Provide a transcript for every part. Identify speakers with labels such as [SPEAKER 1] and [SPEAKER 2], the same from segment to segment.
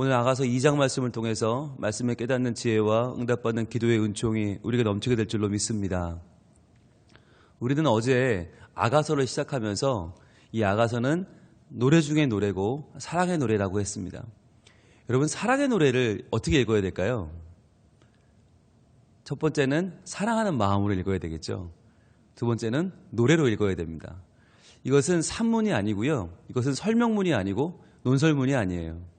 [SPEAKER 1] 오늘 아가서 2장 말씀을 통해서 말씀을 깨닫는 지혜와 응답받는 기도의 은총이 우리가 넘치게 될 줄로 믿습니다. 우리는 어제 아가서를 시작하면서 이 아가서는 노래 중의 노래고 사랑의 노래라고 했습니다. 여러분, 사랑의 노래를 어떻게 읽어야 될까요? 첫 번째는 사랑하는 마음으로 읽어야 되겠죠. 두 번째는 노래로 읽어야 됩니다. 이것은 산문이 아니고요. 이것은 설명문이 아니고 논설문이 아니에요.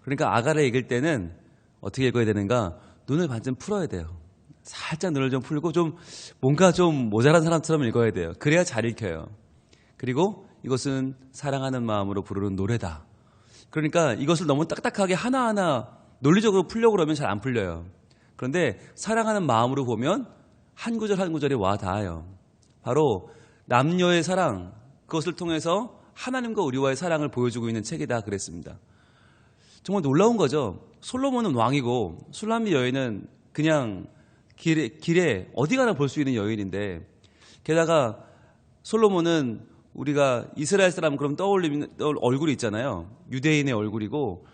[SPEAKER 1] 그러니까 아가를 읽을 때는 어떻게 읽어야 되는가? 눈을 반쯤 풀어야 돼요. 살짝 눈을 좀 풀고 좀 뭔가 좀 모자란 사람처럼 읽어야 돼요. 그래야 잘 읽혀요. 그리고 이것은 사랑하는 마음으로 부르는 노래다. 그러니까 이것을 너무 딱딱하게 하나하나 논리적으로 풀려고 그러면 잘 안 풀려요. 그런데 사랑하는 마음으로 보면 한 구절 한 구절이 와 닿아요. 바로 남녀의 사랑, 그것을 통해서 하나님과 우리와의 사랑을 보여주고 있는 책이다 그랬습니다. 정말 놀라운 거죠. 솔로몬은 왕이고 술람미 여인은 그냥 길에 어디 가나 볼 수 있는 여인인데, 게다가 솔로몬은 우리가 이스라엘 사람 그럼 떠올리는 얼굴이 있잖아요. 유대인의 얼굴이고,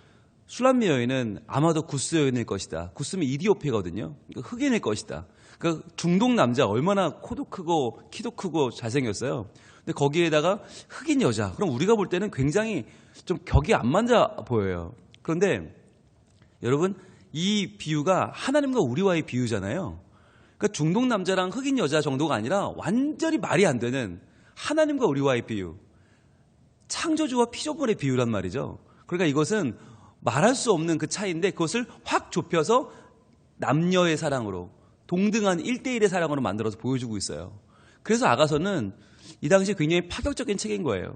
[SPEAKER 1] 술람미 여인은 아마도 구스 여인일 것이다. 구스면 이디오피거든요. 흑인일 것이다. 그 중동 남자 얼마나 코도 크고 키도 크고 잘생겼어요. 근데 거기에다가 흑인 여자, 그럼 우리가 볼 때는 굉장히 좀 격이 안 맞아 보여요. 그런데 여러분, 이 비유가 하나님과 우리와의 비유잖아요. 그러니까 중동 남자랑 흑인 여자 정도가 아니라 완전히 말이 안 되는 하나님과 우리와의 비유, 창조주와 피조물의 비유란 말이죠. 그러니까 이것은 말할 수 없는 그 차이인데 그것을 확 좁혀서 남녀의 사랑으로, 동등한 1대1의 사랑으로 만들어서 보여주고 있어요. 그래서 아가서는 이 당시에 굉장히 파격적인 책인 거예요.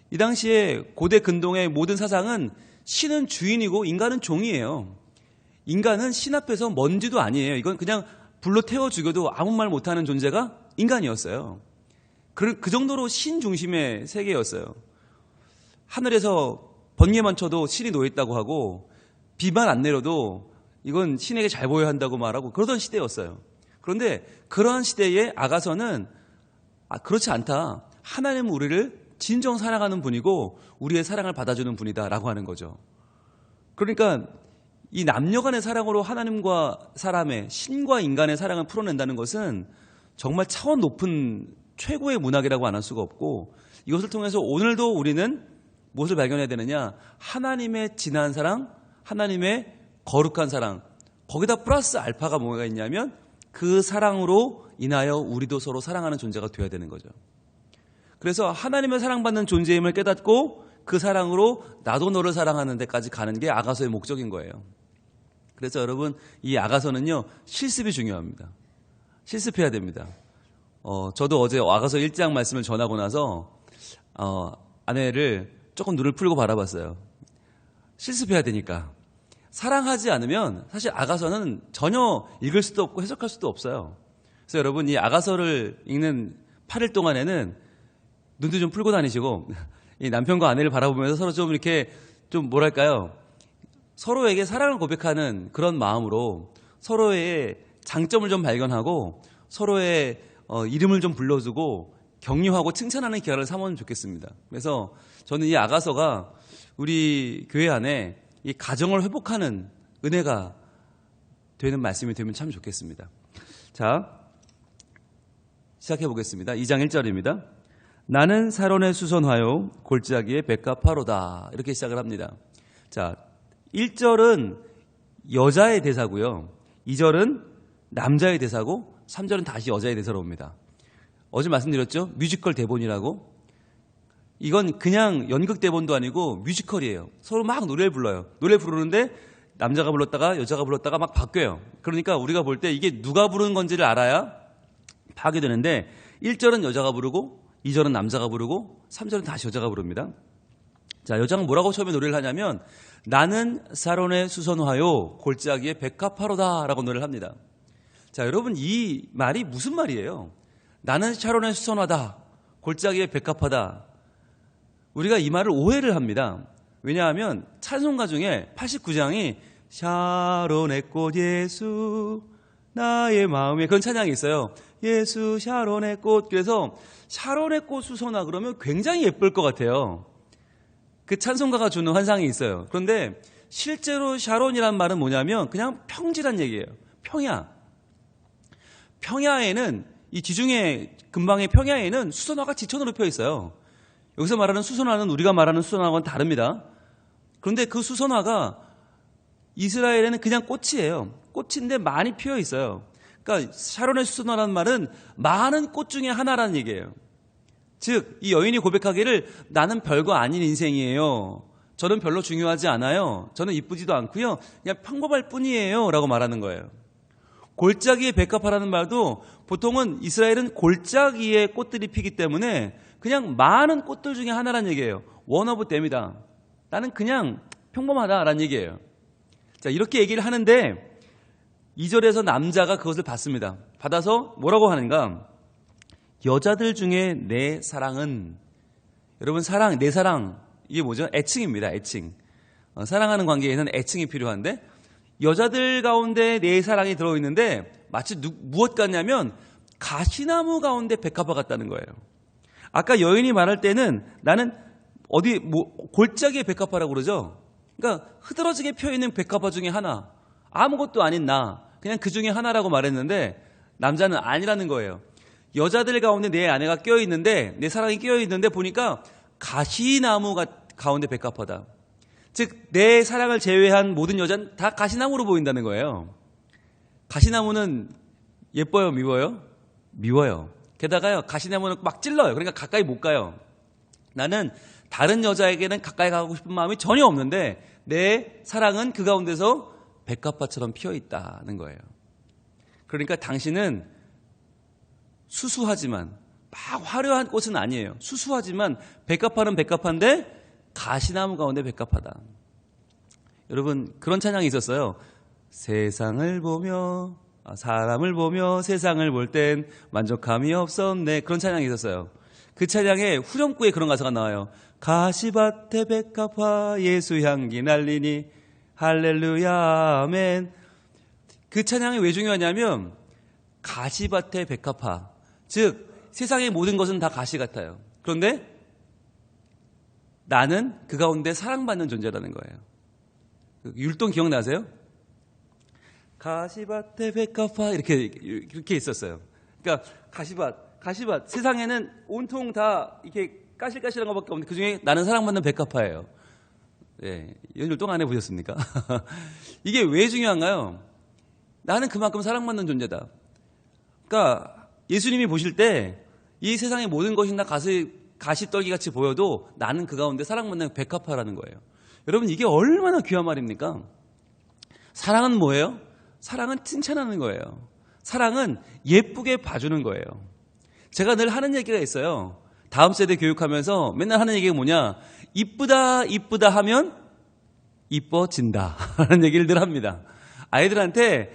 [SPEAKER 1] 이 당시에 고대 근동의 모든 사상은 신은 주인이고 인간은 종이에요. 인간은 신 앞에서 먼지도 아니에요. 이건 그냥 불로 태워 죽여도 아무 말 못하는 존재가 인간이었어요. 그 정도로 신 중심의 세계였어요. 하늘에서 번개만 쳐도 신이 놓여있다고 하고, 비만 안 내려도 이건 신에게 잘 보여야 한다고 말하고 그러던 시대였어요. 그런데 그러한 시대에 아가서는 그렇지 않다. 하나님은 우리를 진정 사랑하는 분이고 우리의 사랑을 받아주는 분이다라고 하는 거죠. 그러니까 이 남녀 간의 사랑으로 하나님과 사람의, 신과 인간의 사랑을 풀어낸다는 것은 정말 차원 높은 최고의 문학이라고 안 할 수가 없고, 이것을 통해서 오늘도 우리는 무엇을 발견해야 되느냐? 하나님의 진한 사랑, 하나님의 거룩한 사랑, 거기다 플러스 알파가 뭐가 있냐면 그 사랑으로 인하여 우리도 서로 사랑하는 존재가 되어야 되는 거죠. 그래서 하나님의 사랑받는 존재임을 깨닫고 그 사랑으로 나도 너를 사랑하는 데까지 가는 게 아가서의 목적인 거예요. 그래서 여러분, 이 아가서는요, 실습이 중요합니다. 실습해야 됩니다. 저도 어제 아가서 1장 말씀을 전하고 나서 아내를 조금 눈을 풀고 바라봤어요. 실습해야 되니까. 사랑하지 않으면 사실 아가서는 전혀 읽을 수도 없고 해석할 수도 없어요. 그래서 여러분, 이 아가서를 읽는 8일 동안에는 눈도 좀 풀고 다니시고, 이 남편과 아내를 바라보면서 서로 좀 이렇게 좀 뭐랄까요, 서로에게 사랑을 고백하는 그런 마음으로 서로의 장점을 좀 발견하고 서로의 이름을 좀 불러주고 격려하고 칭찬하는 기회를 삼으면 좋겠습니다. 그래서 저는 이 아가서가 우리 교회 안에 이 가정을 회복하는 은혜가 되는 말씀이 되면 참 좋겠습니다. 자, 시작해 보겠습니다. 2장 1절입니다. 나는 사론의 수선화요 골짜기의 백합화로다. 이렇게 시작을 합니다. 자, 1절은 여자의 대사고요, 2절은 남자의 대사고 3절은 다시 여자의 대사로 옵니다. 어제 말씀드렸죠? 뮤지컬 대본이라고. 이건 그냥 연극 대본도 아니고 뮤지컬이에요. 서로 막 노래를 불러요. 노래 부르는데 남자가 불렀다가 여자가 불렀다가 막 바뀌어요. 그러니까 우리가 볼 때 이게 누가 부르는 건지를 알아야 파악이 되는데, 1절은 여자가 부르고 2절은 남자가 부르고 3절은 다시 여자가 부릅니다. 자, 여자가 뭐라고 처음에 노래를 하냐면 나는 사론의 수선화요 골짜기의 백합화로다 라고 노래를 합니다. 자, 여러분, 이 말이 무슨 말이에요? 나는 샤론의 수선화다, 골짜기의 백합화다. 우리가 이 말을 오해를 합니다. 왜냐하면 찬송가 중에 89장이 샤론의 꽃 예수 나의 마음에, 그런 찬양이 있어요. 예수 샤론의 꽃. 그래서 샤론의 꽃 수선화 그러면 굉장히 예쁠 것 같아요. 그 찬송가가 주는 환상이 있어요. 그런데 실제로 샤론이란 말은 뭐냐면 그냥 평지란 얘기예요. 평야. 평야에는 이 지중해 근방의 평야에는 수선화가 지천으로 펴 있어요. 여기서 말하는 수선화는 우리가 말하는 수선화와는 다릅니다. 그런데 그 수선화가 이스라엘에는 그냥 꽃이에요. 꽃인데 많이 피어 있어요. 그러니까 샤론의 수선화라는 말은 많은 꽃 중에 하나라는 얘기예요. 즉, 이 여인이 고백하기를 나는 별거 아닌 인생이에요. 저는 별로 중요하지 않아요. 저는 이쁘지도 않고요. 그냥 평범할 뿐이에요. 라고 말하는 거예요. 골짜기에 백합화라는 말도 보통은 이스라엘은 골짜기에 꽃들이 피기 때문에 그냥 많은 꽃들 중에 하나라는 얘기예요. One of them이다. 나는 그냥 평범하다라는 얘기예요. 자, 이렇게 얘기를 하는데 2절에서 남자가 그것을 받습니다. 받아서 뭐라고 하는가? 여자들 중에 내 사랑은, 여러분 사랑, 내 사랑, 이게 뭐죠? 애칭입니다. 애칭. 사랑하는 관계에는 애칭이 필요한데 여자들 가운데 내 사랑이 들어있는데 마치 무엇 같냐면 가시나무 가운데 백합화 같다는 거예요. 아까 여인이 말할 때는 나는 어디 골짜기의 백합화라고 그러죠. 그러니까 흐드러지게 펴있는 백합화 중에 하나, 아무것도 아닌 나, 그냥 그 중에 하나라고 말했는데 남자는 아니라는 거예요. 여자들 가운데 내 아내가 껴있는데, 내 사랑이 껴있는데 보니까 가시나무 가운데 백합화다. 즉 내 사랑을 제외한 모든 여자는 다 가시나무로 보인다는 거예요. 가시나무는 예뻐요, 미워요? 미워요. 게다가요, 가시나무는 막 찔러요. 그러니까 가까이 못 가요. 나는 다른 여자에게는 가까이 가고 싶은 마음이 전혀 없는데 내 사랑은 그 가운데서 백합화처럼 피어 있다는 거예요. 그러니까 당신은 수수하지만 막 화려한 꽃은 아니에요. 수수하지만 백합화는 백합화인데 가시나무 가운데 백합화다. 여러분 그런 찬양이 있었어요. 세상을 보며 사람을 보며 세상을 볼 땐 만족함이 없었네. 그런 찬양이 있었어요. 그 찬양에 후렴구에 그런 가사가 나와요. 가시밭에 백합화 예수 향기 날리니 할렐루야 아멘. 그 찬양이 왜 중요하냐면 가시밭에 백합화, 즉 세상의 모든 것은 다 가시 같아요. 그런데 나는 그 가운데 사랑받는 존재라는 거예요. 율동 기억나세요? 가시밭에 백합화 이렇게 있었어요. 그러니까 가시밭 세상에는 온통 다 이렇게 까실까실한 것밖에 없는데 그중에 나는 사랑받는 백합화예요. 예, 율동 안 해보셨습니까? 이게 왜 중요한가요? 나는 그만큼 사랑받는 존재다. 그러니까 예수님이 보실 때 이 세상의 모든 것이 다 가시떨기 같이 보여도 나는 그 가운데 사랑받는 백합화라는 거예요. 여러분 이게 얼마나 귀한 말입니까? 사랑은 뭐예요? 사랑은 칭찬하는 거예요. 사랑은 예쁘게 봐주는 거예요. 제가 늘 하는 얘기가 있어요. 다음 세대 교육하면서 맨날 하는 얘기가 뭐냐? 이쁘다 이쁘다 하면 이뻐진다 라는 얘기를 늘 합니다. 아이들한테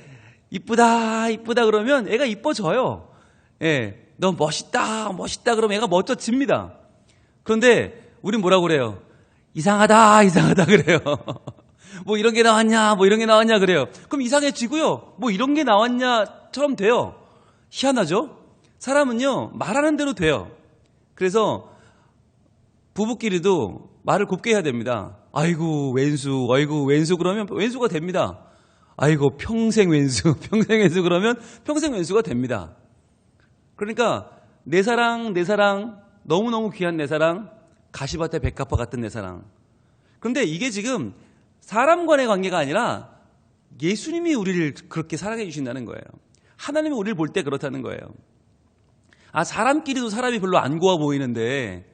[SPEAKER 1] 이쁘다 이쁘다 그러면 애가 이뻐져요. 예, 너 멋있다 멋있다 그러면 애가 멋져집니다. 그런데 우린 뭐라고 그래요? 이상하다 그래요. 뭐 이런 게 나왔냐 뭐 이런 게 나왔냐 그래요. 그럼 이상해지고요. 뭐 이런 게 나왔냐처럼 돼요. 희한하죠? 사람은요 말하는 대로 돼요. 그래서 부부끼리도 말을 곱게 해야 됩니다. 아이고 왼수 그러면 왼수가 됩니다. 아이고 평생 왼수 그러면 평생 왼수가 됩니다. 그러니까 내 사랑 너무너무 귀한 내 사랑, 가시밭에 백합화 같은 내 사랑. 그런데 이게 지금 사람 간의 관계가 아니라 예수님이 우리를 그렇게 사랑해 주신다는 거예요. 하나님이 우리를 볼 때 그렇다는 거예요. 사람끼리도 사람이 별로 안 고와 보이는데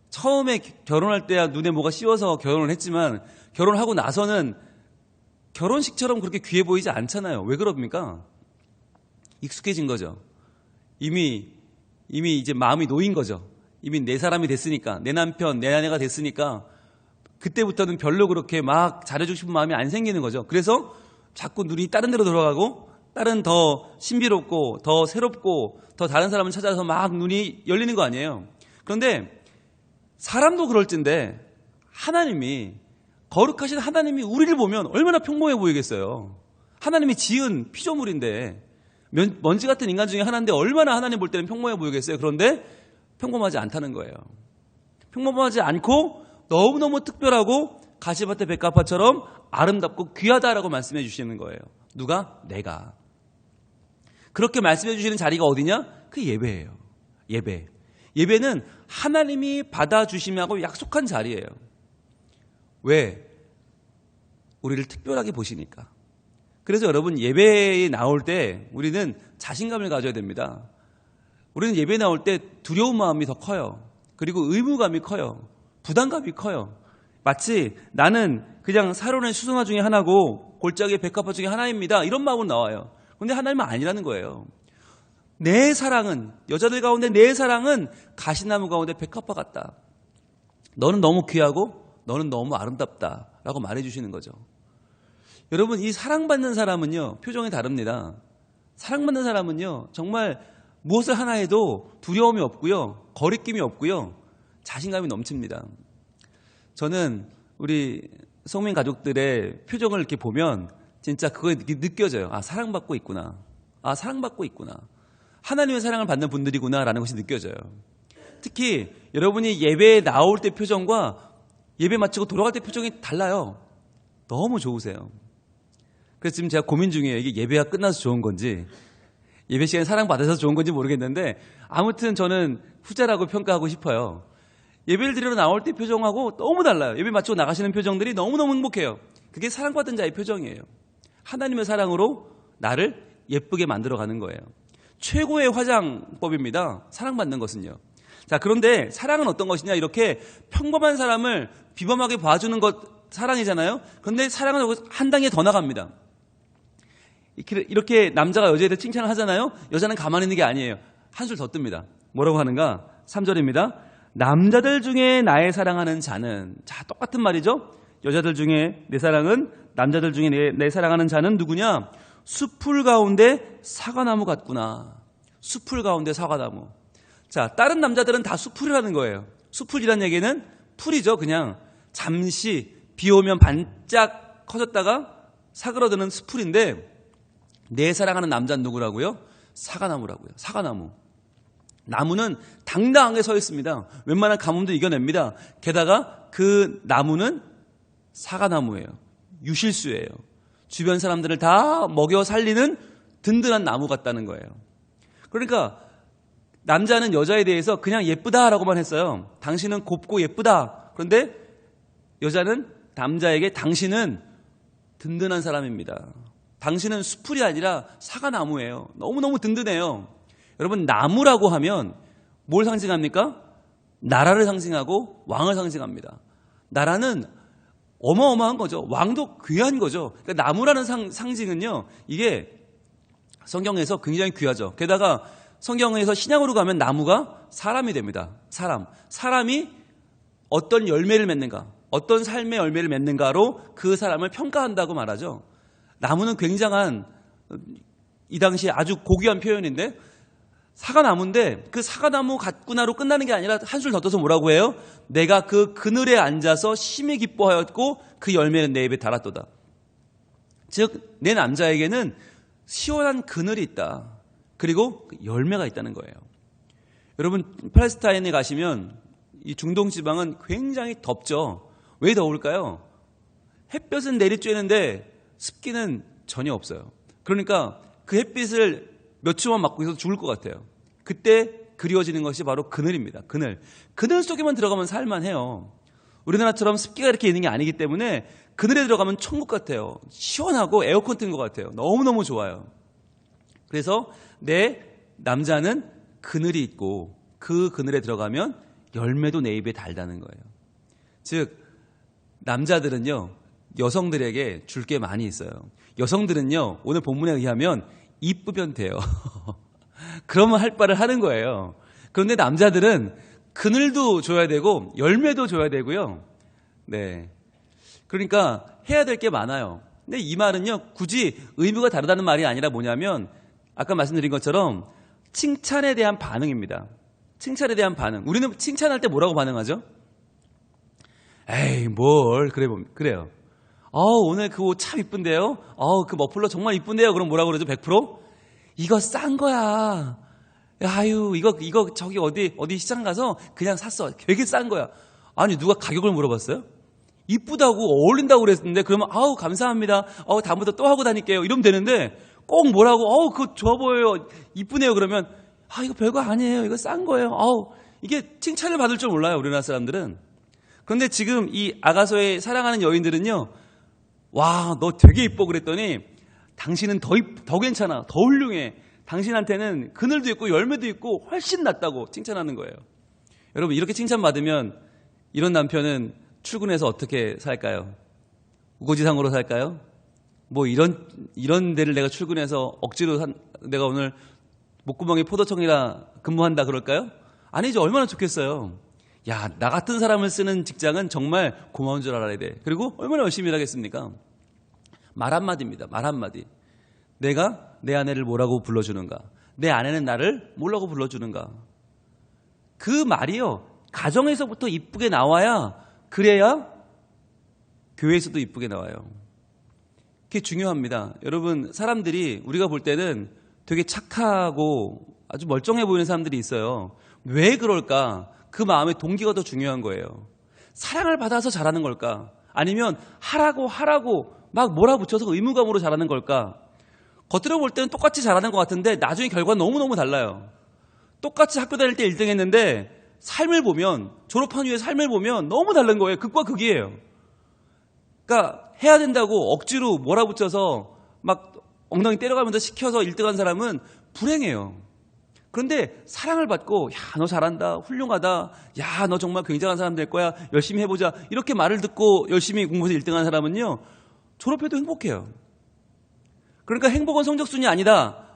[SPEAKER 1] 처음에 결혼할 때야 눈에 뭐가 씌워서 결혼을 했지만 결혼하고 나서는 결혼식처럼 그렇게 귀해 보이지 않잖아요. 왜 그럽니까? 익숙해진 거죠. 이미 이제 마음이 놓인 거죠. 이미 내 사람이 됐으니까, 내 남편, 내 아내가 됐으니까 그때부터는 별로 그렇게 막 잘해주고 싶은 마음이 안 생기는 거죠. 그래서 자꾸 눈이 다른 데로 돌아가고 다른 더 신비롭고 더 새롭고 더 다른 사람을 찾아서 막 눈이 열리는 거 아니에요. 그런데 사람도 그럴진데 하나님이, 거룩하신 하나님이 우리를 보면 얼마나 평범해 보이겠어요. 하나님이 지은 피조물인데 먼지 같은 인간 중에 하나인데 얼마나 하나님 볼 때는 평범해 보이겠어요. 그런데 평범하지 않다는 거예요. 평범하지 않고 너무너무 특별하고 가시밭의 백합화처럼 아름답고 귀하다라고 말씀해 주시는 거예요. 누가? 내가. 그렇게 말씀해 주시는 자리가 어디냐? 그 예배예요. 예배. 예배는 하나님이 받아주시라고 약속한 자리예요. 왜? 우리를 특별하게 보시니까. 그래서 여러분 예배에 나올 때 우리는 자신감을 가져야 됩니다. 우리는 예배에 나올 때 두려운 마음이 더 커요. 그리고 의무감이 커요. 부담감이 커요. 마치 나는 그냥 사론의 수송화 중에 하나고 골짜기의 백합화 중에 하나입니다. 이런 마음으로 나와요. 그런데 하나님은 아니라는 거예요. 내 사랑은, 여자들 가운데 내 사랑은 가시나무 가운데 백합화 같다. 너는 너무 귀하고 너는 너무 아름답다 라고 말해주시는 거죠. 여러분, 이 사랑받는 사람은요, 표정이 다릅니다. 사랑받는 사람은요, 정말 무엇을 하나 해도 두려움이 없고요, 거리낌이 없고요, 자신감이 넘칩니다. 저는 우리 성민 가족들의 표정을 이렇게 보면 진짜 그거 느껴져요. 아, 사랑받고 있구나. 아, 사랑받고 있구나. 하나님의 사랑을 받는 분들이구나 라는 것이 느껴져요. 특히 여러분이 예배에 나올 때 표정과 예배 마치고 돌아갈 때 표정이 달라요. 너무 좋으세요. 그래서 지금 제가 고민 중이에요. 이게 예배가 끝나서 좋은 건지, 예배 시간에 사랑받아서 좋은 건지 모르겠는데, 아무튼 저는 후자라고 평가하고 싶어요. 예배를 드리러 나올 때 표정하고 너무 달라요. 예배 마치고 나가시는 표정들이 너무너무 행복해요. 그게 사랑받은 자의 표정이에요. 하나님의 사랑으로 나를 예쁘게 만들어가는 거예요. 최고의 화장법입니다. 사랑받는 것은요. 자, 그런데 사랑은 어떤 것이냐? 이렇게 평범한 사람을 비범하게 봐주는 것 사랑이잖아요. 그런데 사랑은 한 단계 더 나갑니다. 이렇게 남자가 여자애들 칭찬을 하잖아요. 여자는 가만히 있는 게 아니에요. 한술 더 뜹니다. 뭐라고 하는가? 3절입니다. 남자들 중에 나의 사랑하는 자는, 자, 똑같은 말이죠. 여자들 중에 내 사랑은, 남자들 중에 내 사랑하는 자는 누구냐? 숲풀 가운데 사과나무 같구나. 숲풀 가운데 사과나무. 자, 다른 남자들은 다 숲풀이라는 거예요. 숲풀이라는 얘기는 풀이죠. 그냥 잠시 비 오면 반짝 커졌다가 사그러드는 숲풀인데, 내 사랑하는 남자는 누구라고요? 사과나무라고요. 사과나무. 나무는 당당하게 서 있습니다. 웬만한 가뭄도 이겨냅니다. 게다가 그 나무는 사과나무예요. 유실수예요. 주변 사람들을 다 먹여 살리는 든든한 나무 같다는 거예요. 그러니까 남자는 여자에 대해서 그냥 예쁘다라고만 했어요. 당신은 곱고 예쁘다. 그런데 여자는 남자에게 당신은 든든한 사람입니다. 당신은 숲풀이 아니라 사과나무예요. 너무너무 든든해요. 여러분, 나무라고 하면 뭘 상징합니까? 나라를 상징하고 왕을 상징합니다. 나라는 어마어마한 거죠. 왕도 귀한 거죠. 그러니까 나무라는 상징은요, 이게 성경에서 굉장히 귀하죠. 게다가 성경에서 신약으로 가면 나무가 사람이 됩니다. 사람이 어떤 열매를 맺는가, 어떤 삶의 열매를 맺는가로 그 사람을 평가한다고 말하죠. 나무는 굉장한, 이 당시에 아주 고귀한 표현인데, 사과나무인데 그 사과나무 같구나로 끝나는 게 아니라 한술 더 떠서 뭐라고 해요? 내가 그 그늘에 앉아서 심히 기뻐하였고 그 열매는 내 입에 달았도다. 즉, 내 남자에게는 시원한 그늘이 있다. 그리고 열매가 있다는 거예요. 여러분, 팔레스타인에 가시면 이 중동 지방은 굉장히 덥죠. 왜 더울까요? 햇볕은 내리쬐는데 습기는 전혀 없어요. 그러니까 그 햇빛을 몇 초만 맞고 있어도 죽을 것 같아요. 그때 그리워지는 것이 바로 그늘입니다. 그늘 속에만 들어가면 살만해요. 우리나라처럼 습기가 이렇게 있는 게 아니기 때문에 그늘에 들어가면 천국 같아요. 시원하고 에어컨 튼 것 같아요. 너무너무 좋아요. 그래서 내 남자는 그늘이 있고 그 그늘에 들어가면 열매도 내 입에 달다는 거예요. 즉, 남자들은요, 여성들에게 줄 게 많이 있어요. 여성들은요, 오늘 본문에 의하면 이쁘면 돼요. 그러면 할 바를 하는 거예요. 그런데 남자들은 그늘도 줘야 되고 열매도 줘야 되고요. 네. 그러니까 해야 될 게 많아요. 근데 이 말은요, 굳이 의무가 다르다는 말이 아니라 뭐냐면, 아까 말씀드린 것처럼 칭찬에 대한 반응입니다. 칭찬에 대한 반응. 우리는 칭찬할 때 뭐라고 반응하죠? 에이, 뭘. 그래요. 오늘 그 옷 참 이쁜데요? 그 머플러 정말 이쁜데요? 그럼 뭐라고 그러죠? 100%? 이거 싼 거야. 아유, 이거 저기 어디 시장 가서 그냥 샀어. 되게 싼 거야. 아니, 누가 가격을 물어봤어요? 이쁘다고 어울린다고 그랬는데 그러면 아우 감사합니다. 다음부터 또 하고 다닐게요. 이러면 되는데 꼭 뭐라고 그거 좋아 보여요. 이쁘네요. 그러면 이거 별거 아니에요. 이거 싼 거예요. 이게 칭찬을 받을 줄 몰라요. 우리나라 사람들은. 그런데 지금 이 아가서의 사랑하는 여인들은요. 와, 너 되게 이뻐 그랬더니 당신은 더 괜찮아. 더 훌륭해. 당신한테는 그늘도 있고 열매도 있고 훨씬 낫다고 칭찬하는 거예요. 여러분 이렇게 칭찬받으면 이런 남편은 출근해서 어떻게 살까요? 우거지상으로 살까요? 뭐 이런 데를 내가 출근해서 억지로 내가 오늘 목구멍에 포도청이라 근무한다 그럴까요? 아니죠. 얼마나 좋겠어요. 야, 나 같은 사람을 쓰는 직장은 정말 고마운 줄 알아야 돼. 그리고 얼마나 열심히 일하겠습니까? 말 한마디입니다. 말 한마디. 내가 내 아내를 뭐라고 불러주는가? 내 아내는 나를 뭐라고 불러주는가? 그 말이요. 가정에서부터 이쁘게 나와야 그래야 교회에서도 이쁘게 나와요. 그게 중요합니다. 여러분 사람들이 우리가 볼 때는 되게 착하고 아주 멀쩡해 보이는 사람들이 있어요. 왜 그럴까? 그 마음의 동기가 더 중요한 거예요. 사랑을 받아서 잘하는 걸까? 아니면 하라고 막 몰아붙여서 의무감으로 잘하는 걸까? 겉으로 볼 때는 똑같이 잘하는 것 같은데 나중에 결과는 너무너무 달라요. 똑같이 학교 다닐 때 1등 했는데 삶을 보면 졸업한 후에 삶을 보면 너무 다른 거예요. 극과 극이에요. 그러니까 해야 된다고 억지로 몰아붙여서 막 엉덩이 때려가면서 시켜서 1등한 사람은 불행해요. 그런데 사랑을 받고 야, 너 잘한다. 훌륭하다. 야, 너 정말 굉장한 사람 될 거야. 열심히 해보자. 이렇게 말을 듣고 열심히 공부해서 1등한 사람은요. 졸업해도 행복해요. 그러니까 행복은 성적순이 아니다.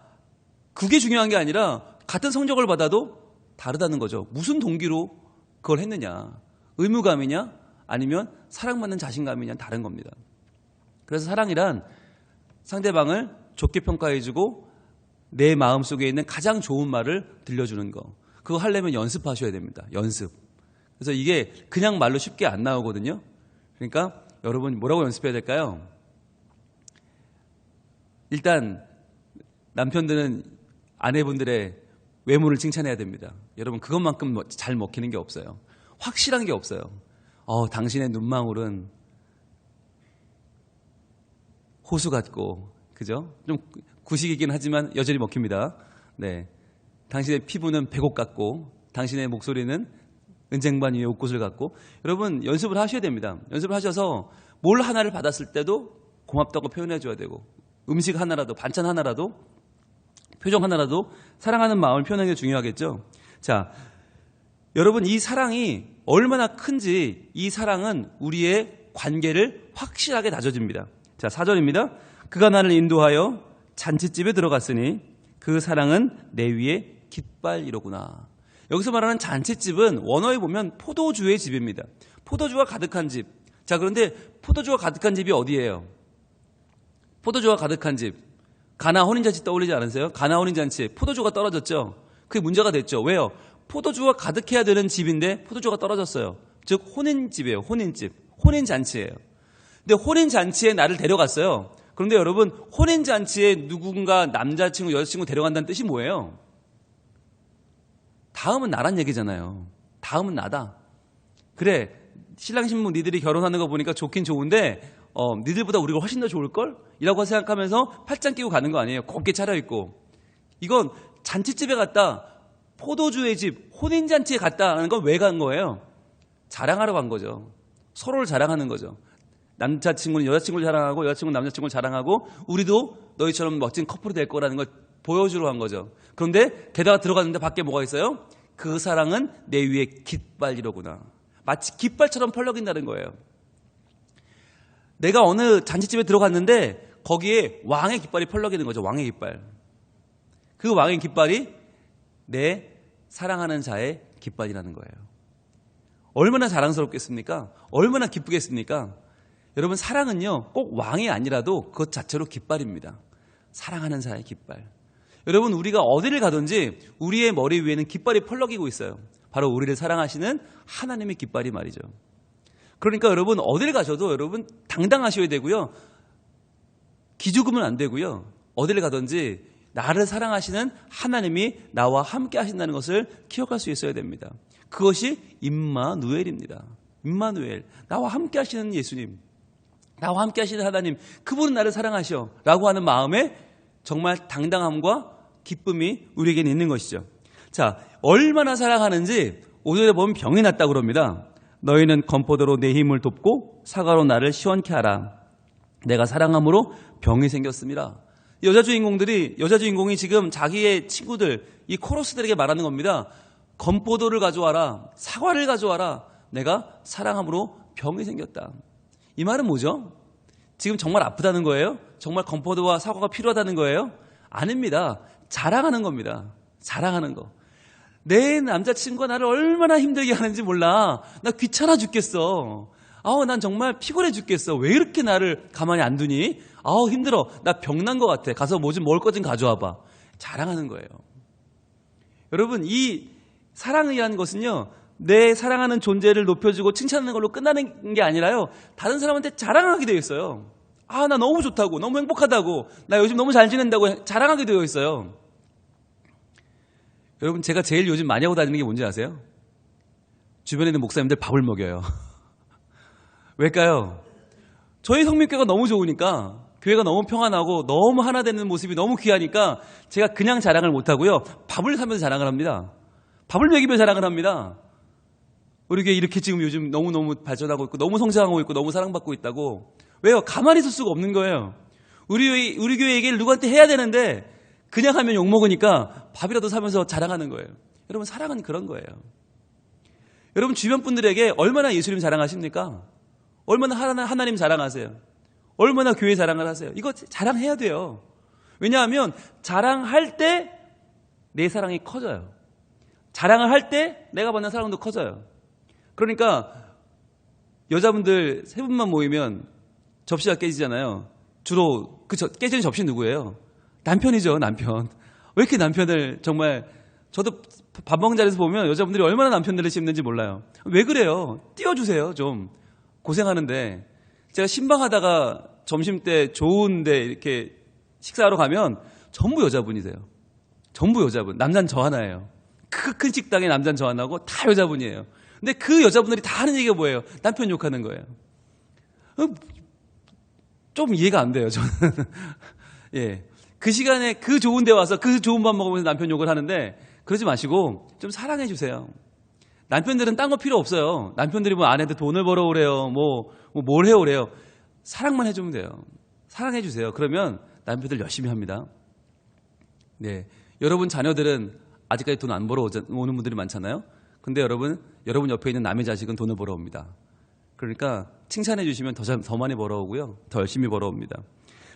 [SPEAKER 1] 그게 중요한 게 아니라 같은 성적을 받아도 다르다는 거죠. 무슨 동기로 그걸 했느냐. 의무감이냐 아니면 사랑받는 자신감이냐 다른 겁니다. 그래서 사랑이란 상대방을 좋게 평가해주고 내 마음속에 있는 가장 좋은 말을 들려주는 거. 그거 하려면 연습하셔야 됩니다. 연습. 그래서 이게 그냥 말로 쉽게 안 나오거든요. 그러니까 여러분 뭐라고 연습해야 될까요? 일단 남편들은 아내분들의 외모를 칭찬해야 됩니다. 여러분 그것만큼 잘 먹히는 게 없어요. 확실한 게 없어요. 당신의 눈망울은 호수 같고 그죠? 좀 구식이긴 하지만 여전히 먹힙니다. 네, 당신의 피부는 백옥 같고 당신의 목소리는 은쟁반 위에 옥구슬 같고 여러분 연습을 하셔야 됩니다. 연습을 하셔서 뭘 하나를 받았을 때도 고맙다고 표현해 줘야 되고 음식 하나라도 반찬 하나라도 표정 하나라도 사랑하는 마음을 표현하는 게 중요하겠죠. 자, 여러분 이 사랑이 얼마나 큰지 이 사랑은 우리의 관계를 확실하게 다져줍니다. 자, 4절입니다. 그가 나를 인도하여 잔치집에 들어갔으니 그 사랑은 내 위에 깃발이로구나. 여기서 말하는 잔치집은 원어에 보면 포도주의 집입니다. 포도주가 가득한 집. 자, 그런데 포도주가 가득한 집이 어디예요? 포도주가 가득한 집. 가나 혼인잔치 떠올리지 않으세요? 가나 혼인잔치 포도주가 떨어졌죠. 그게 문제가 됐죠. 왜요? 포도주가 가득해야 되는 집인데 포도주가 떨어졌어요. 즉 혼인집이에요. 혼인집. 혼인잔치예요. 근데 혼인잔치에 나를 데려갔어요. 그런데 여러분 혼인잔치에 누군가 남자친구 여자친구 데려간다는 뜻이 뭐예요? 다음은 나란 얘기잖아요. 다음은 나다. 그래 신랑 신부 니들이 결혼하는 거 보니까 좋긴 좋은데 니들보다 우리가 훨씬 더 좋을걸? 이라고 생각하면서 팔짱 끼고 가는 거 아니에요. 곱게 차려입고. 이건 잔치집에 갔다 포도주의 집 혼인잔치에 갔다 하는 건 왜 간 거예요? 자랑하러 간 거죠. 서로를 자랑하는 거죠. 남자친구는 여자친구를 자랑하고 여자친구는 남자친구를 자랑하고 우리도 너희처럼 멋진 커플이 될 거라는 걸 보여주러 간 거죠. 그런데 게다가 들어갔는데 밖에 뭐가 있어요? 그 사랑은 내 위에 깃발이로구나. 마치 깃발처럼 펄럭인다는 거예요. 내가 어느 잔치집에 들어갔는데 거기에 왕의 깃발이 펄럭이는 거죠. 왕의 깃발. 그 왕의 깃발이 내 사랑하는 자의 깃발이라는 거예요. 얼마나 자랑스럽겠습니까? 얼마나 기쁘겠습니까? 여러분 사랑은요 꼭 왕이 아니라도 그것 자체로 깃발입니다. 사랑하는 자의 깃발. 여러분 우리가 어디를 가든지 우리의 머리 위에는 깃발이 펄럭이고 있어요. 바로 우리를 사랑하시는 하나님의 깃발이 말이죠. 그러니까 여러분 어디를 가셔도 여러분 당당하셔야 되고요. 기죽으면 안 되고요. 어디를 가든지 나를 사랑하시는 하나님이 나와 함께 하신다는 것을 기억할 수 있어야 됩니다. 그것이 임마누엘입니다. 임마누엘, 나와 함께 하시는 예수님, 나와 함께 하시는 하나님, 그분은 나를 사랑하셔 라고 하는 마음에 정말 당당함과 기쁨이 우리에게는 있는 것이죠. 자, 얼마나 사랑하는지 5절에 보면 병이 났다고 그럽니다. 너희는 건포도로 내 힘을 돕고 사과로 나를 시원케 하라. 내가 사랑함으로 병이 생겼습니다. 여자 주인공이 지금 자기의 친구들, 이 코러스들에게 말하는 겁니다. 건포도를 가져와라. 사과를 가져와라. 내가 사랑함으로 병이 생겼다. 이 말은 뭐죠? 지금 정말 아프다는 거예요? 정말 건포도와 사과가 필요하다는 거예요? 아닙니다. 자랑하는 겁니다. 자랑하는 거. 내 남자친구가 나를 얼마나 힘들게 하는지 몰라. 나 귀찮아 죽겠어. 난 정말 피곤해 죽겠어. 왜 이렇게 나를 가만히 안 두니? 힘들어. 나 병난 것 같아. 가서 뭐 좀 먹을 것 좀 가져와 봐. 자랑하는 거예요. 여러분, 이 사랑이라는 것은요, 내 사랑하는 존재를 높여주고 칭찬하는 걸로 끝나는 게 아니라요, 다른 사람한테 자랑하게 되어 있어요. 나 너무 좋다고, 너무 행복하다고, 나 요즘 너무 잘 지낸다고 자랑하게 되어 있어요. 여러분, 제가 제일 요즘 많이 하고 다니는 게 뭔지 아세요? 주변에 있는 목사님들 밥을 먹여요. 왜일까요? 저희 성민교회가 너무 좋으니까, 교회가 너무 평안하고 너무 하나 되는 모습이 너무 귀하니까 제가 그냥 자랑을 못하고요, 밥을 사면서 자랑을 합니다. 밥을 먹이며 자랑을 합니다. 우리 교회 이렇게 지금 요즘 너무너무 발전하고 있고 너무 성장하고 있고 너무 사랑받고 있다고. 왜요? 가만히 있을 수가 없는 거예요. 우리 교회 얘기를 누구한테 해야 되는데 그냥 하면 욕먹으니까 밥이라도 사면서 자랑하는 거예요. 여러분, 사랑은 그런 거예요. 여러분, 주변 분들에게 얼마나 예수님 자랑하십니까? 얼마나 하나님 자랑하세요? 얼마나 교회 자랑을 하세요? 이거 자랑해야 돼요. 왜냐하면 자랑할 때 내 사랑이 커져요. 자랑을 할 때 내가 받는 사랑도 커져요. 그러니까 여자분들 3분만 모이면 접시가 깨지잖아요. 주로 깨지는 접시 누구예요? 남편이죠, 남편. 왜 이렇게 남편을 정말, 저도 밥 먹는 자리에서 보면 여자분들이 얼마나 남편들을 씹는지 몰라요. 왜 그래요? 띄워주세요, 좀. 고생하는데. 제가 신방하다가 점심때 좋은데 이렇게 식사하러 가면 전부 여자분이세요. 전부 여자분. 남자는 저 하나예요. 큰 식당에 남자는 저 하나고 다 여자분이에요. 근데 그 여자분들이 다 하는 얘기가 뭐예요? 남편 욕하는 거예요. 좀 이해가 안 돼요, 저는. 예. 그 시간에 그 좋은 데 와서 그 좋은 밥 먹으면서 남편 욕을 하는데 그러지 마시고 좀 사랑해 주세요. 남편들은 딴 거 필요 없어요. 남편들이 뭐 아내한테 돈을 벌어오래요. 뭘 해오래요. 사랑만 해주면 돼요. 사랑해 주세요. 그러면 남편들 열심히 합니다. 네. 여러분 자녀들은 아직까지 돈 안 벌어오는 분들이 많잖아요. 근데 여러분 옆에 있는 남의 자식은 돈을 벌어옵니다. 그러니까 칭찬해 주시면 더 많이 벌어오고요. 더 열심히 벌어옵니다.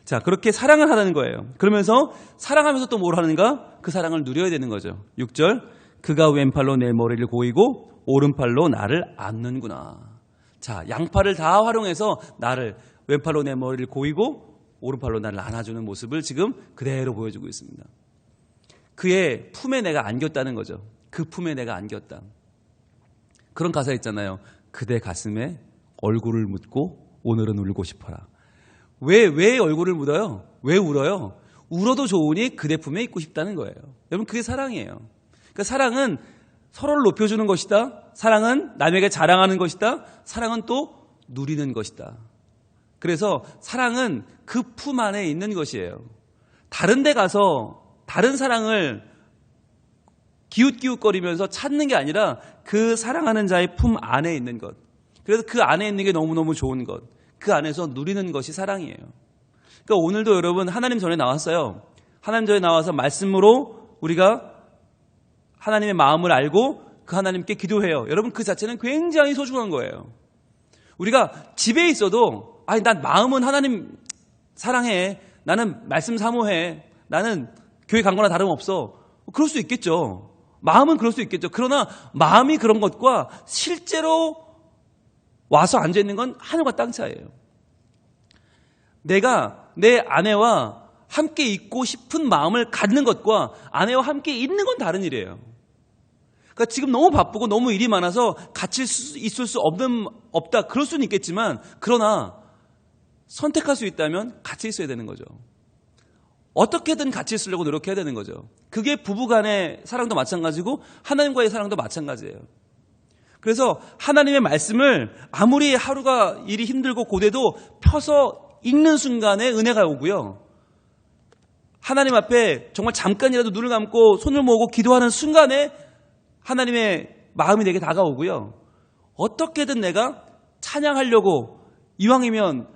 [SPEAKER 1] 자, 그렇게 사랑을 하라는 거예요. 그러면서 사랑하면서 또 뭘 하는가? 그 사랑을 누려야 되는 거죠. 6절, 그가 왼팔로 내 머리를 고이고 오른팔로 나를 안는구나. 자, 양팔을 다 활용해서 나를, 왼팔로 내 머리를 고이고 오른팔로 나를 안아주는 모습을 지금 그대로 보여주고 있습니다. 그의 품에 내가 안겼다는 거죠. 그 품에 내가 안겼다. 그런 가사 있잖아요. 그대 가슴에 얼굴을 묻고 오늘은 울고 싶어라. 왜 얼굴을 묻어요? 왜 울어요? 울어도 좋으니 그대 품에 있고 싶다는 거예요. 여러분, 그게 사랑이에요. 그러니까 사랑은 서로를 높여주는 것이다. 사랑은 남에게 자랑하는 것이다. 사랑은 또 누리는 것이다. 그래서 사랑은 그 품 안에 있는 것이에요. 다른 데 가서 다른 사랑을 기웃기웃거리면서 찾는 게 아니라 그 사랑하는 자의 품 안에 있는 것. 그래서 그 안에 있는 게 너무너무 좋은 것. 그 안에서 누리는 것이 사랑이에요. 그러니까 오늘도 여러분 하나님 전에 나왔어요. 하나님 전에 나와서 말씀으로 우리가 하나님의 마음을 알고 그 하나님께 기도해요. 여러분, 그 자체는 굉장히 소중한 거예요. 우리가 집에 있어도 난 마음은 하나님 사랑해. 나는 말씀 사모해. 나는 교회 간 거나 다름없어. 그럴 수 있겠죠. 마음은 그럴 수 있겠죠. 그러나 마음이 그런 것과 실제로 와서 앉아있는 건 하늘과 땅 차이예요. 내가 내 아내와 함께 있고 싶은 마음을 갖는 것과 아내와 함께 있는 건 다른 일이에요. 그러니까 지금 너무 바쁘고 너무 일이 많아서 같이 있을 수 없다. 그럴 수는 있겠지만, 그러나 선택할 수 있다면 같이 있어야 되는 거죠. 어떻게든 같이 있으려고 노력해야 되는 거죠. 그게 부부 간의 사랑도 마찬가지고 하나님과의 사랑도 마찬가지예요. 그래서 하나님의 말씀을 아무리 하루가 일이 힘들고 고되도 펴서 읽는 순간에 은혜가 오고요. 하나님 앞에 정말 잠깐이라도 눈을 감고 손을 모으고 기도하는 순간에 하나님의 마음이 내게 다가오고요. 어떻게든 내가 찬양하려고 이왕이면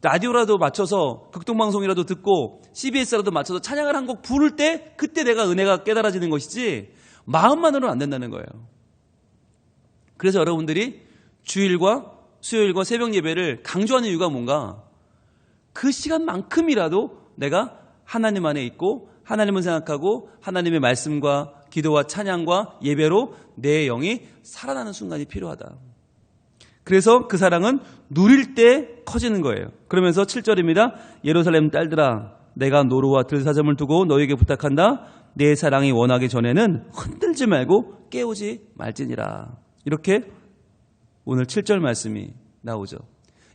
[SPEAKER 1] 라디오라도 맞춰서 극동방송이라도 듣고 CBS라도 맞춰서 찬양을 한 곡 부를 때 그때 내가 은혜가 깨달아지는 것이지 마음만으로는 안 된다는 거예요. 그래서 여러분들이 주일과 수요일과 새벽 예배를 강조하는 이유가 뭔가? 그 시간만큼이라도 내가 하나님 안에 있고 하나님을 생각하고 하나님의 말씀과 기도와 찬양과 예배로 내 영이 살아나는 순간이 필요하다. 그래서 그 사랑은 누릴 때 커지는 거예요. 그러면서 7절입니다. 예루살렘 딸들아, 내가 노루와 들사점을 두고 너에게 부탁한다. 내 사랑이 원하기 전에는 흔들지 말고 깨우지 말지니라. 이렇게 오늘 7절 말씀이 나오죠.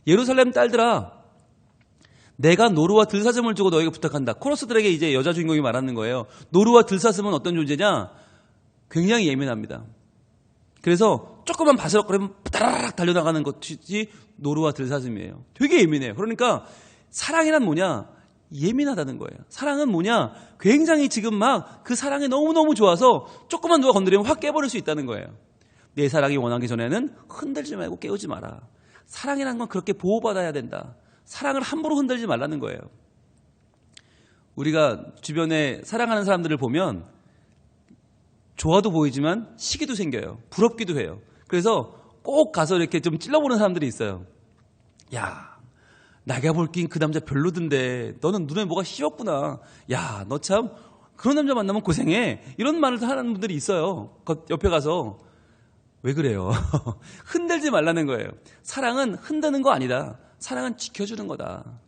[SPEAKER 1] 예루살렘 딸들아, 내가 노루와 들사슴을 주고 너에게 부탁한다. 코러스들에게 이제 여자 주인공이 말하는 거예요. 노루와 들사슴은 어떤 존재냐? 굉장히 예민합니다. 그래서 조금만 바스락거리면 따라락 달려나가는 것이 노루와 들사슴이에요. 되게 예민해요. 그러니까 사랑이란 뭐냐? 예민하다는 거예요. 사랑은 뭐냐? 굉장히 지금 막 그 사랑이 너무너무 좋아서 조금만 누가 건드리면 확 깨버릴 수 있다는 거예요. 내 사랑이 원하기 전에는 흔들지 말고 깨우지 마라. 사랑이라는 건 그렇게 보호받아야 된다. 사랑을 함부로 흔들지 말라는 거예요. 우리가 주변에 사랑하는 사람들을 보면 좋아도 보이지만 시기도 생겨요. 부럽기도 해요. 그래서 꼭 가서 이렇게 좀 찔러보는 사람들이 있어요. 야, 내가 볼긴 그 남자 별로던데 너는 눈에 뭐가 씌었구나. 야, 너 참 그런 남자 만나면 고생해. 이런 말을 하는 분들이 있어요. 옆에 가서. 왜 그래요? 흔들지 말라는 거예요. 사랑은 흔드는 거 아니다. 사랑은 지켜주는 거다.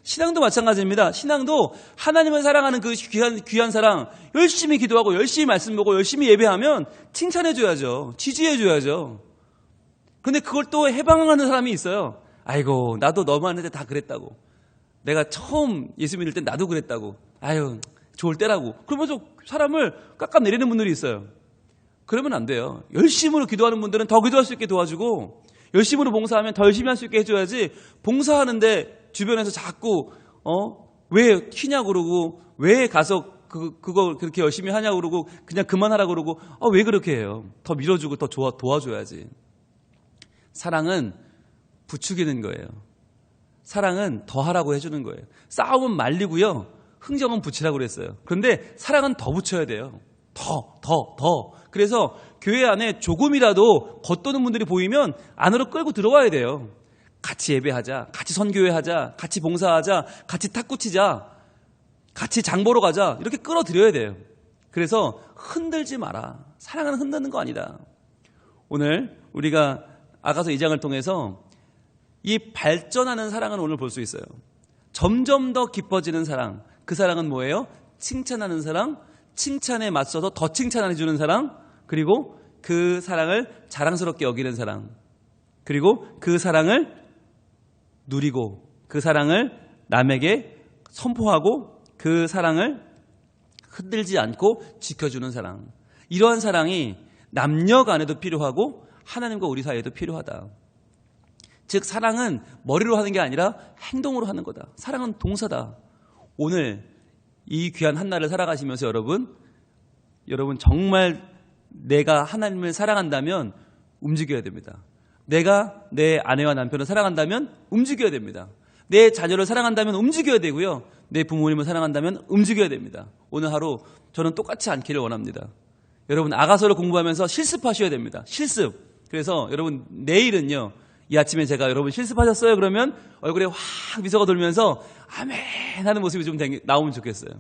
[SPEAKER 1] 신앙도 마찬가지입니다. 신앙도 하나님을 사랑하는 그 귀한 사랑, 열심히 기도하고 열심히 말씀 보고 열심히 예배하면 칭찬해줘야죠. 지지해줘야죠. 그런데 그걸 또 해방하는 사람이 있어요. 아이고, 나도 너 만날 때 다 그랬다고. 내가 처음 예수 믿을 땐 나도 그랬다고. 아유, 좋을 때라고. 그러면서 사람을 깎아내리는 분들이 있어요. 그러면 안 돼요. 열심으로 기도하는 분들은 더 기도할 수 있게 도와주고, 열심으로 봉사하면 더 열심히 할 수 있게 해줘야지, 봉사하는데 주변에서 자꾸 왜 튀냐고 그러고, 왜 가서 그거 그렇게 열심히 하냐고 그러고, 그냥 그만하라고 그러고, 왜 그렇게 해요? 더 밀어주고 더 도와줘야지. 사랑은 부추기는 거예요. 사랑은 더 하라고 해주는 거예요. 싸움은 말리고요, 흥정은 붙이라고 그랬어요. 그런데 사랑은 더 붙여야 돼요. 더. 그래서 교회 안에 조금이라도 겉도는 분들이 보이면 안으로 끌고 들어와야 돼요. 같이 예배하자, 같이 선교회하자, 같이 봉사하자, 같이 탁구 치자, 같이 장 보러 가자, 이렇게 끌어들여야 돼요. 그래서 흔들지 마라. 사랑은 흔드는 거 아니다. 오늘 우리가 아가서 2장을 통해서 이 발전하는 사랑을 오늘 볼 수 있어요. 점점 더 깊어지는 사랑. 그 사랑은 뭐예요? 칭찬하는 사랑, 칭찬에 맞서서 더 칭찬해주는 사랑, 그리고 그 사랑을 자랑스럽게 여기는 사랑, 그리고 그 사랑을 누리고 그 사랑을 남에게 선포하고 그 사랑을 흔들지 않고 지켜주는 사랑. 이러한 사랑이 남녀 간에도 필요하고 하나님과 우리 사이에도 필요하다. 즉 사랑은 머리로 하는 게 아니라 행동으로 하는 거다. 사랑은 동사다. 오늘 이 귀한 한날을 살아가시면서 여러분 정말 내가 하나님을 사랑한다면 움직여야 됩니다. 내가 내 아내와 남편을 사랑한다면 움직여야 됩니다. 내 자녀를 사랑한다면 움직여야 되고요. 내 부모님을 사랑한다면 움직여야 됩니다. 오늘 하루 저는 똑같이 않기를 원합니다. 여러분 아가서를 공부하면서 실습하셔야 됩니다. 실습. 그래서 여러분 내일은요, 이 아침에 제가 여러분 실습하셨어요? 그러면 얼굴에 확 미소가 돌면서 아멘 하는 모습이 좀 나오면 좋겠어요.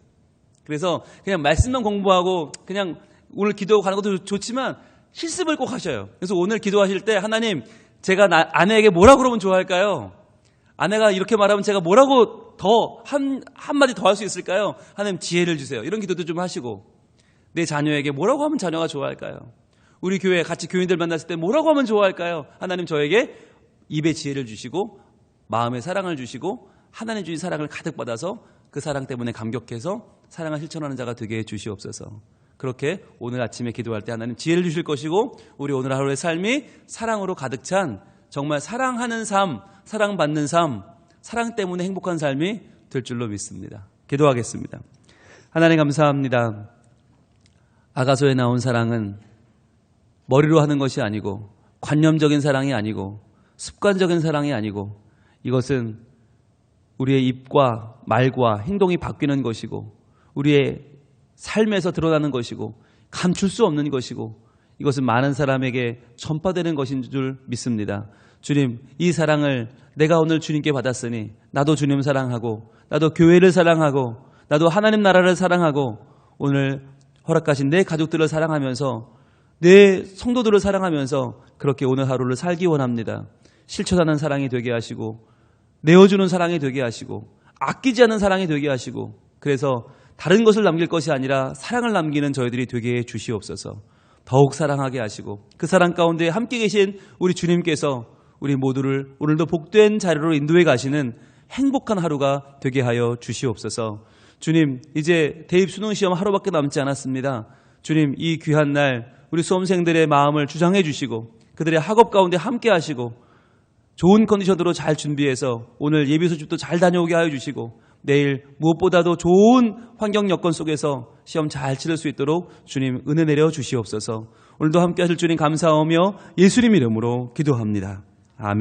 [SPEAKER 1] 그래서 그냥 말씀만 공부하고 그냥 오늘 기도하고 가는 것도 좋지만 실습을 꼭 하셔요. 그래서 오늘 기도하실 때 하나님, 제가 아내에게 뭐라고 그러면 좋아할까요? 아내가 이렇게 말하면 제가 뭐라고 더 한마디 더 할 수 있을까요? 하나님 지혜를 주세요. 이런 기도도 좀 하시고, 내 자녀에게 뭐라고 하면 자녀가 좋아할까요? 우리 교회 같이 교인들 만났을 때 뭐라고 하면 좋아할까요? 하나님 저에게 입에 지혜를 주시고 마음에 사랑을 주시고 하나님 주신 사랑을 가득 받아서 그 사랑 때문에 감격해서 사랑을 실천하는 자가 되게 해 주시옵소서. 그렇게 오늘 아침에 기도할 때 하나님 지혜를 주실 것이고 우리 오늘 하루의 삶이 사랑으로 가득 찬 정말 사랑하는 삶, 사랑받는 삶, 사랑 때문에 행복한 삶이 될 줄로 믿습니다. 기도하겠습니다. 하나님 감사합니다. 아가서에 나온 사랑은 머리로 하는 것이 아니고 관념적인 사랑이 아니고 습관적인 사랑이 아니고 이것은 우리의 입과 말과 행동이 바뀌는 것이고 우리의 삶에서 드러나는 것이고 감출 수 없는 것이고 이것은 많은 사람에게 전파되는 것인 줄 믿습니다. 주님, 이 사랑을 내가 오늘 주님께 받았으니 나도 주님 사랑하고 나도 교회를 사랑하고 나도 하나님 나라를 사랑하고 오늘 허락하신 내 가족들을 사랑하면서 내 성도들을 사랑하면서 그렇게 오늘 하루를 살기 원합니다. 실천하는 사랑이 되게 하시고 내어주는 사랑이 되게 하시고 아끼지 않는 사랑이 되게 하시고 그래서 다른 것을 남길 것이 아니라 사랑을 남기는 저희들이 되게 해 주시옵소서. 더욱 사랑하게 하시고 그 사랑 가운데 함께 계신 우리 주님께서 우리 모두를 오늘도 복된 자리로 인도해 가시는 행복한 하루가 되게 하여 주시옵소서. 주님, 이제 대입 수능 시험 하루밖에 남지 않았습니다. 주님, 이 귀한 날 우리 수험생들의 마음을 주장해 주시고 그들의 학업 가운데 함께 하시고 좋은 컨디션으로 잘 준비해서 오늘 예비 소집도 잘 다녀오게 하여 주시고 내일 무엇보다도 좋은 환경 여건 속에서 시험 잘 치를 수 있도록 주님 은혜 내려 주시옵소서. 오늘도 함께 하실 주님 감사하며 예수님 이름으로 기도합니다.